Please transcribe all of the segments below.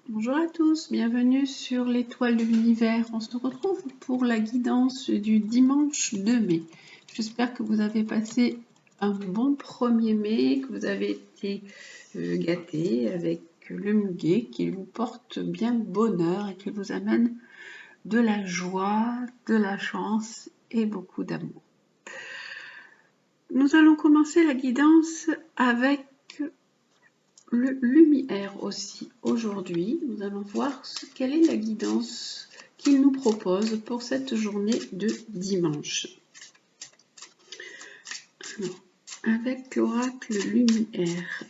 Bonjour à tous, bienvenue sur l'étoile de l'univers. On se retrouve pour la guidance du dimanche 2 mai. J'espère que vous avez passé un bon 1er mai, que vous avez été gâtés avec le muguet qui vous porte bien bonheur et qui vous amène de la joie, de la chance et beaucoup d'amour. Nous allons commencer la guidance avec le lumière aussi. Aujourd'hui, nous allons voir quelle est la guidance qu'il nous propose pour cette journée de dimanche. Alors, avec l'oracle lumière,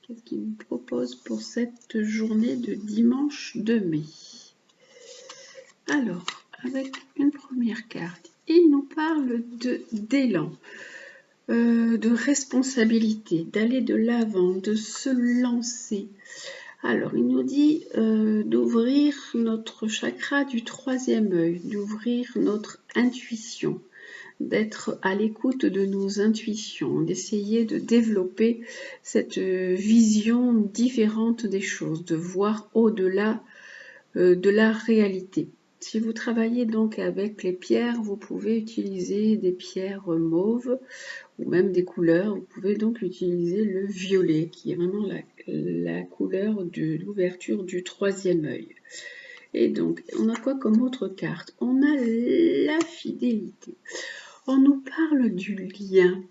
qu'est-ce qu'il nous propose pour cette journée de dimanche 2 mai? Alors, avec une première carte, il nous parle d'élan. De responsabilité, d'aller de l'avant, de se lancer. Alors, il nous dit d'ouvrir notre chakra du 3e œil, d'ouvrir notre intuition, d'être à l'écoute de nos intuitions, d'essayer de développer cette vision différente des choses, de voir au-delà de la réalité. Si vous travaillez donc avec les pierres, vous pouvez utiliser des pierres mauves ou même des couleurs. Vous pouvez donc utiliser le violet qui est vraiment la couleur de l'ouverture du 3e œil. Et donc, on a quoi comme autre carte? On a la fidélité. On nous parle du lien.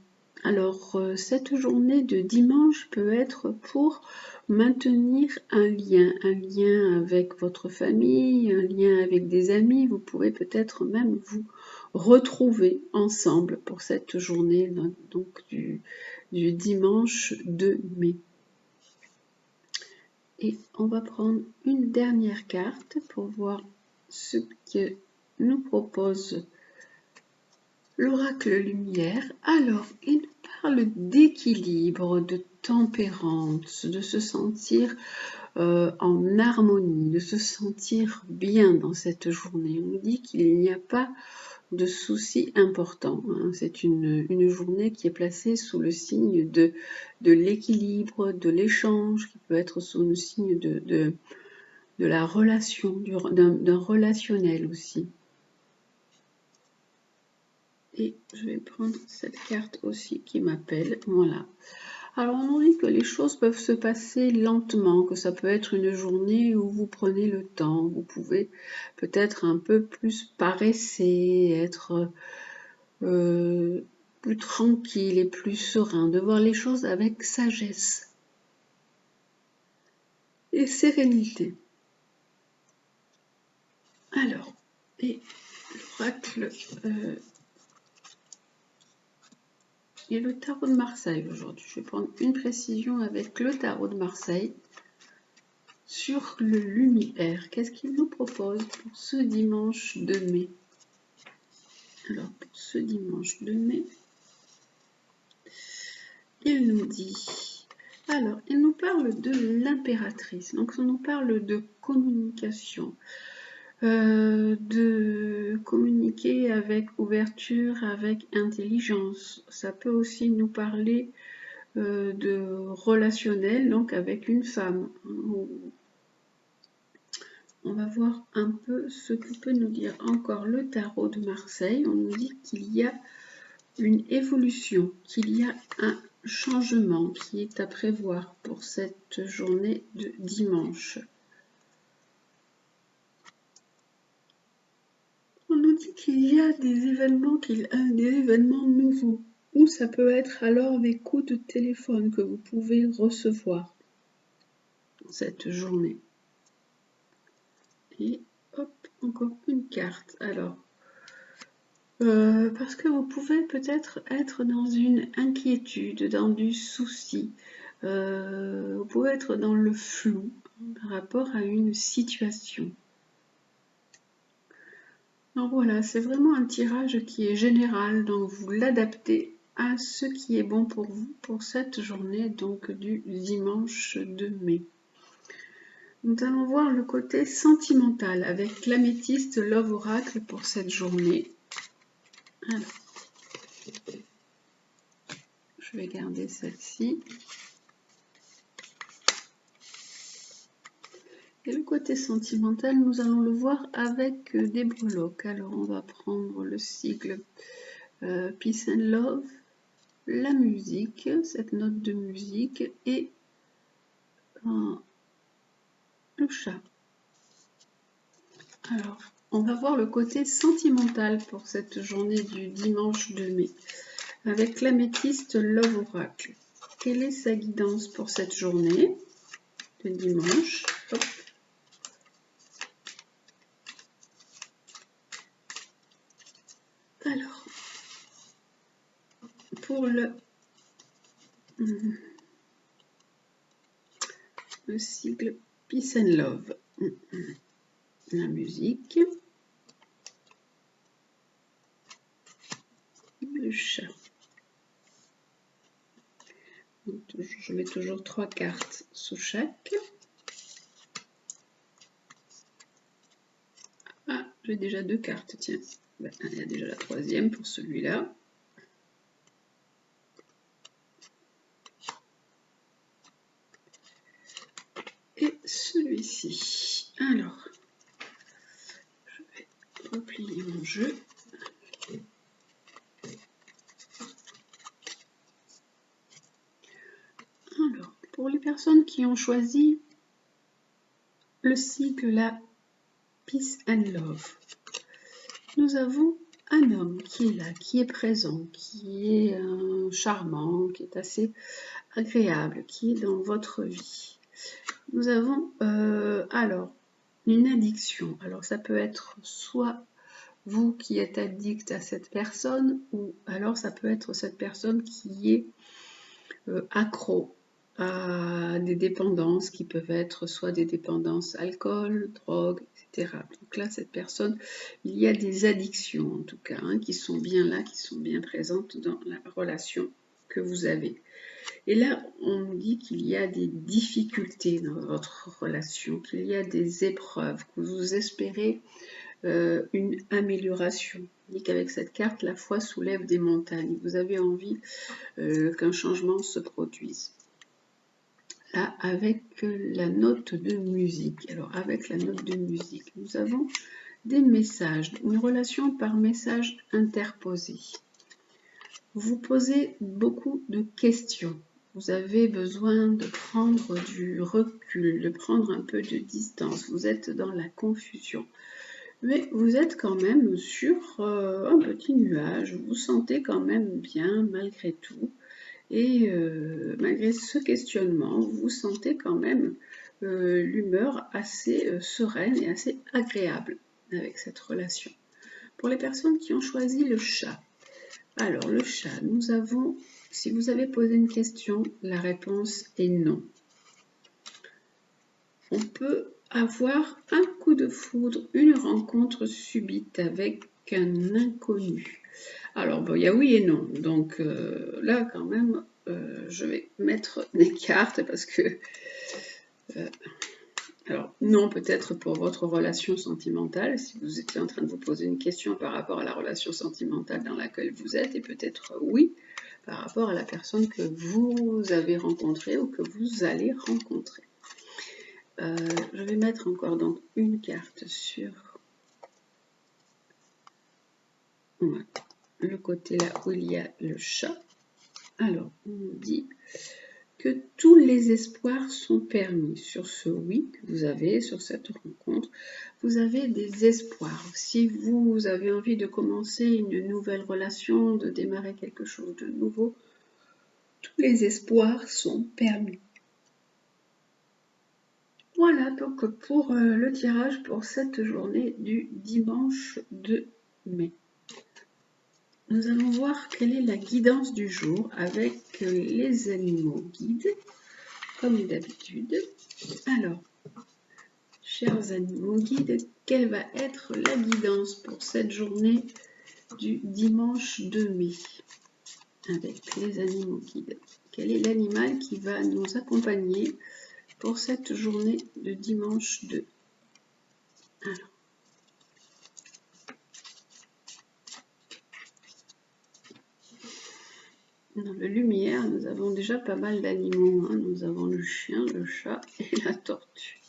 Alors, cette journée de dimanche peut être pour maintenir un lien avec votre famille, un lien avec des amis. Vous pouvez peut-être même vous retrouver ensemble pour cette journée donc du dimanche 2 mai. Et on va prendre une dernière carte pour voir ce que nous propose l'oracle lumière. Alors, il nous parle d'équilibre, de tempérance, de se sentir en harmonie, de se sentir bien dans cette journée. On nous dit qu'il n'y a pas de soucis importants. C'est une journée qui est placée sous le signe de l'équilibre, de l'échange, qui peut être sous le signe de la relation, d'un relationnel aussi. Et je vais prendre cette carte aussi qui m'appelle. Voilà. Alors, on nous dit que les choses peuvent se passer lentement, que ça peut être une journée où vous prenez le temps. Vous pouvez peut-être un peu plus paresser, être plus tranquille et plus serein, de voir les choses avec sagesse et sérénité. Alors, et l'oracle et le tarot de Marseille aujourd'hui. Je vais prendre une précision avec le tarot de Marseille sur le lumière. Qu'est-ce qu'il nous propose pour ce dimanche 2 mai? Alors, pour ce dimanche 2 mai, il nous dit... Alors, il nous parle de l'impératrice. Donc, ça nous parle de communication. De communiquer avec ouverture, avec intelligence. Ça peut aussi nous parler de relationnel, donc avec une femme. On va voir un peu ce que peut nous dire encore le tarot de Marseille. On nous dit qu'il y a une évolution, qu'il y a un changement qui est à prévoir pour cette journée de dimanche. On nous dit qu'il y a des événements nouveaux, ou ça peut être alors des coups de téléphone que vous pouvez recevoir cette journée. Et hop, encore une carte. Alors, parce que vous pouvez peut-être être dans une inquiétude, dans du souci. Vous pouvez être dans le flou par rapport à une situation. Donc voilà, c'est vraiment un tirage qui est général, donc vous l'adaptez à ce qui est bon pour vous pour cette journée donc du dimanche 2 mai. Nous allons voir le côté sentimental avec l'améthyste Love Oracle pour cette journée. Alors, je vais garder celle-ci. Et le côté sentimental, nous allons le voir avec des breloques. Alors, on va prendre le sigle Peace and Love, la musique, cette note de musique, et le chat. Alors, on va voir le côté sentimental pour cette journée du dimanche 2 mai, avec l'améthyste Love Oracle. Quelle est sa guidance pour cette journée de dimanche? Hop. Alors, pour le sigle Peace and Love, la musique, le chat. Donc, je mets toujours 3 cartes sous chaque. Ah, j'ai déjà 2 cartes, tiens. Ben, il y a déjà la 3e pour celui-là. Et celui-ci. Alors, je vais replier mon jeu. Alors, pour les personnes qui ont choisi le sigle la Peace and Love, nous avons un homme qui est là, qui est présent, qui est charmant, qui est assez agréable, qui est dans votre vie. Nous avons alors une addiction. Alors ça peut être soit vous qui êtes addict à cette personne, ou alors ça peut être cette personne qui est accro à des dépendances qui peuvent être soit des dépendances alcool, drogue, etc. Donc là, cette personne, il y a des addictions en tout cas, qui sont bien là, qui sont bien présentes dans la relation que vous avez. Et là, on nous dit qu'il y a des difficultés dans votre relation, qu'il y a des épreuves, que vous espérez une amélioration. On dit qu'avec cette carte, la foi soulève des montagnes. Vous avez envie qu'un changement se produise. Là, avec la note de musique. Alors, avec la note de musique, nous avons des messages, une relation par message interposé. Vous posez beaucoup de questions. Vous avez besoin de prendre du recul, de prendre un peu de distance. Vous êtes dans la confusion. Mais vous êtes quand même sur un petit nuage. Vous vous sentez quand même bien malgré tout. Et malgré ce questionnement, vous sentez quand même l'humeur assez sereine et assez agréable avec cette relation. Pour les personnes qui ont choisi le chat, alors le chat, nous avons, si vous avez posé une question, la réponse est non. On peut avoir un coup de foudre, une rencontre subite avec un inconnu. Alors, bon, il y a oui et non. Donc là, quand même, je vais mettre des cartes parce que... alors, non, peut-être pour votre relation sentimentale, si vous étiez en train de vous poser une question par rapport à la relation sentimentale dans laquelle vous êtes, et peut-être oui, par rapport à la personne que vous avez rencontrée ou que vous allez rencontrer. Je vais mettre encore donc une carte sur le côté là où il y a le chat. Alors, on nous dit que tous les espoirs sont permis sur ce oui que vous avez, sur cette rencontre. Vous avez des espoirs. Si vous avez envie de commencer une nouvelle relation, de démarrer quelque chose de nouveau, tous les espoirs sont permis. Voilà donc pour le tirage pour cette journée du dimanche 2 mai. Nous allons voir quelle est la guidance du jour avec les animaux guides, comme d'habitude. Alors, chers animaux guides, quelle va être la guidance pour cette journée du dimanche 2 mai avec les animaux guides? Quel est l'animal qui va nous accompagner pour cette journée de dimanche 2? Alors, dans le lumière, nous avons déjà pas mal d'animaux. Nous avons le chien, le chat et la tortue.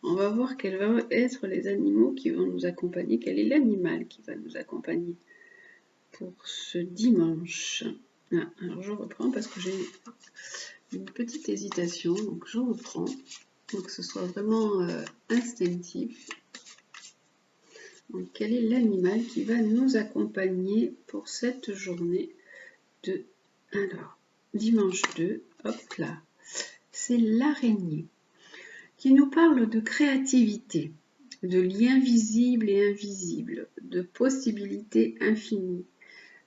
On va voir quels vont être les animaux qui vont nous accompagner. Quel est l'animal qui va nous accompagner pour ce dimanche? Ah, alors je reprends parce que j'ai une petite hésitation. Donc je reprends pour que ce soit vraiment instinctif. Donc quel est l'animal qui va nous accompagner pour cette journée de... Alors, dimanche 2, hop là, c'est l'araignée qui nous parle de créativité, de liens visibles et invisibles, de possibilités infinies.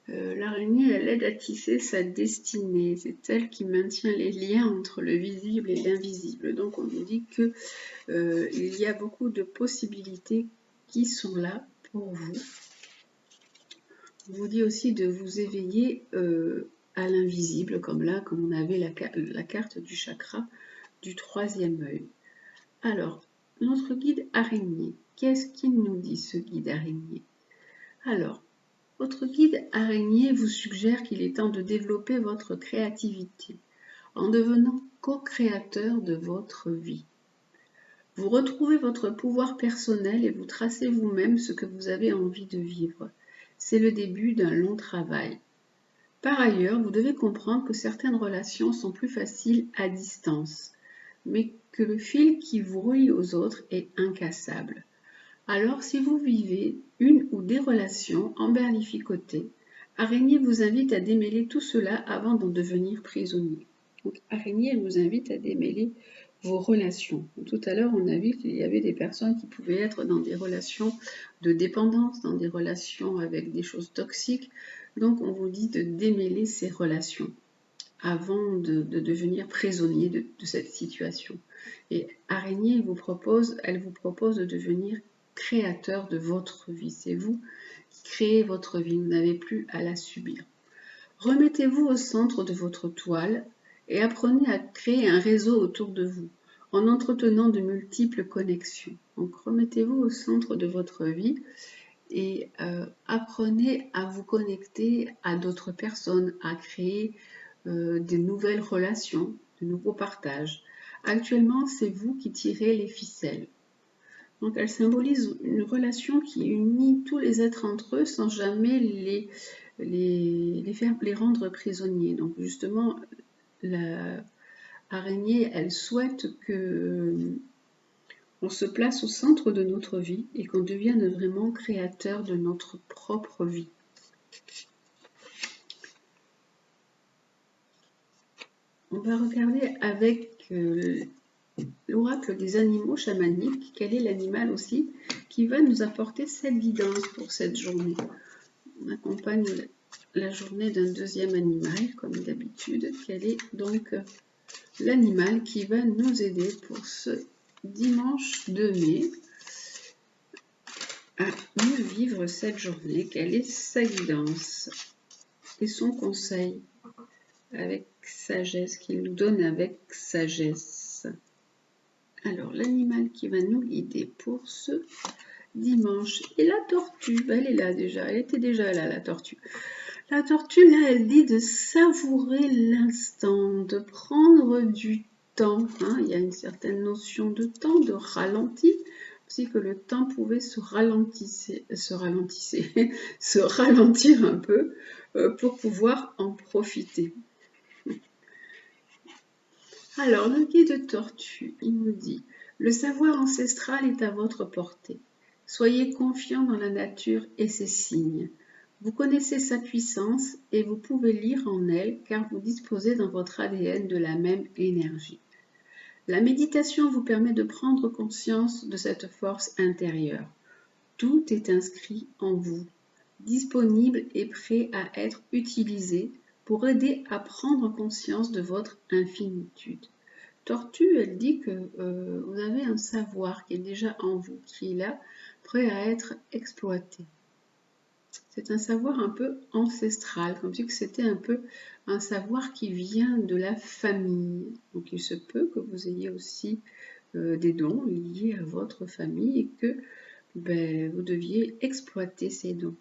L'araignée, elle aide à tisser sa destinée. C'est elle qui maintient les liens entre le visible et l'invisible. Donc on nous dit que il y a beaucoup de possibilités qui sont là pour vous. On vous dit aussi de vous éveiller à l'invisible, comme là, comme on avait la carte du chakra du troisième œil. Alors, notre guide araignée, qu'est-ce qu'il nous dit ce guide araignée? Alors, votre guide araignée vous suggère qu'il est temps de développer votre créativité en devenant co-créateur de votre vie. Vous retrouvez votre pouvoir personnel et vous tracez vous-même ce que vous avez envie de vivre. C'est le début d'un long travail. Par ailleurs, vous devez comprendre que certaines relations sont plus faciles à distance, mais que le fil qui vous relie aux autres est incassable. Alors, si vous vivez une ou des relations emberlificotées, Araignée vous invite à démêler tout cela avant d'en devenir prisonnier. Donc, Araignée, elle vous invite à démêler vos relations. Tout à l'heure, on a vu qu'il y avait des personnes qui pouvaient être dans des relations de dépendance, dans des relations avec des choses toxiques. Donc, on vous dit de démêler ces relations avant de devenir prisonnier de cette situation. Et Araignée, elle vous propose de devenir créateur de votre vie. C'est vous qui créez votre vie, vous n'avez plus à la subir. Remettez-vous au centre de votre toile et apprenez à créer un réseau autour de vous en entretenant de multiples connexions. Donc remettez-vous au centre de votre vie et apprenez à vous connecter à d'autres personnes, à créer de nouvelles relations, de nouveaux partages. Actuellement, c'est vous qui tirez les ficelles. Donc elle symbolise une relation qui unit tous les êtres entre eux sans jamais les rendre prisonniers. Donc justement, la araignée, elle souhaite que on se place au centre de notre vie et qu'on devienne vraiment créateur de notre propre vie. On va regarder avec l'oracle des animaux chamaniques, quel est l'animal aussi qui va nous apporter cette guidance pour cette journée. On accompagne la journée d'un deuxième animal, comme d'habitude. Quel est donc l'animal qui va nous aider pour ce dimanche 2 mai à mieux vivre cette journée? Quelle est sa guidance et son conseil avec sagesse, qu'il nous donne avec sagesse? Alors, l'animal qui va nous guider pour ce dimanche. Et la tortue, elle est là déjà, elle était déjà là, la tortue. La tortue, là, elle dit de savourer l'instant, de prendre du temps. Hein. Il y a une certaine notion de temps, de ralenti, aussi que le temps pouvait se ralentir un peu pour pouvoir en profiter. Alors, le guide tortue, il nous dit « Le savoir ancestral est à votre portée. Soyez confiant dans la nature et ses signes. Vous connaissez sa puissance et vous pouvez lire en elle car vous disposez dans votre ADN de la même énergie. La méditation vous permet de prendre conscience de cette force intérieure. Tout est inscrit en vous, disponible et prêt à être utilisé pour aider à prendre conscience de votre infinitude. » Tortue, elle dit que vous avez un savoir qui est déjà en vous, qui est là, prêt à être exploité. C'est un savoir un peu ancestral, comme si c'était un peu un savoir qui vient de la famille. Donc il se peut que vous ayez aussi des dons liés à votre famille et que vous deviez exploiter ces dons.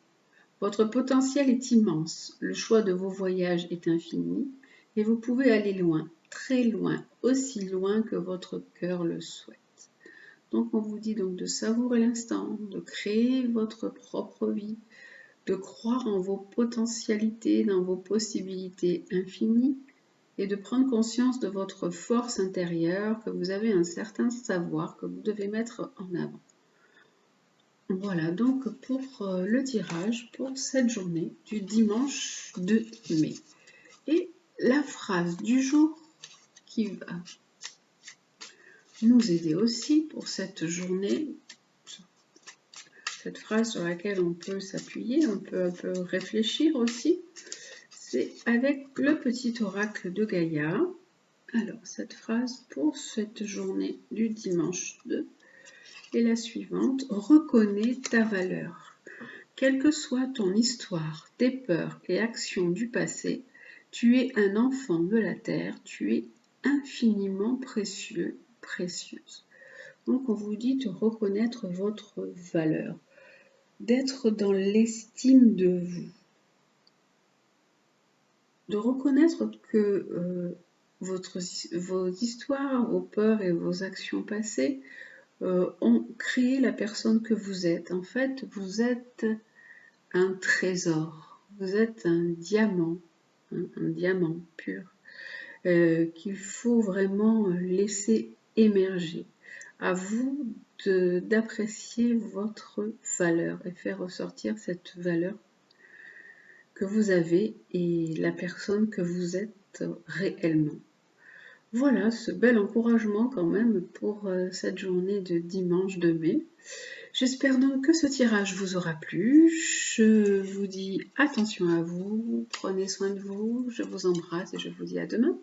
Votre potentiel est immense, le choix de vos voyages est infini et vous pouvez aller loin, très loin, aussi loin que votre cœur le souhaite. Donc on vous dit donc de savourer l'instant, de créer votre propre vie, de croire en vos potentialités, dans vos possibilités infinies et de prendre conscience de votre force intérieure, que vous avez un certain savoir que vous devez mettre en avant. Voilà donc pour le tirage pour cette journée du dimanche 2 mai. Et la phrase du jour qui va nous aider aussi pour cette journée, cette phrase sur laquelle on peut s'appuyer, on peut un peu réfléchir aussi, c'est avec le petit oracle de Gaïa. Alors cette phrase pour cette journée du dimanche 2 est la suivante: reconnais ta valeur. Quelle que soit ton histoire, tes peurs et actions du passé, tu es un enfant de la terre, tu es infiniment précieux, précieuse. Donc on vous dit de reconnaître votre valeur, d'être dans l'estime de vous, de reconnaître que vos histoires, vos peurs et vos actions passées ont créé la personne que vous êtes. En fait, vous êtes un trésor, vous êtes un diamant pur, qu'il faut vraiment laisser émerger. À vous d'apprécier votre valeur et faire ressortir cette valeur que vous avez et la personne que vous êtes réellement. Voilà ce bel encouragement quand même pour cette journée de dimanche 2 mai. J'espère donc que ce tirage vous aura plu. Je vous dis attention à vous, prenez soin de vous, je vous embrasse et je vous dis à demain.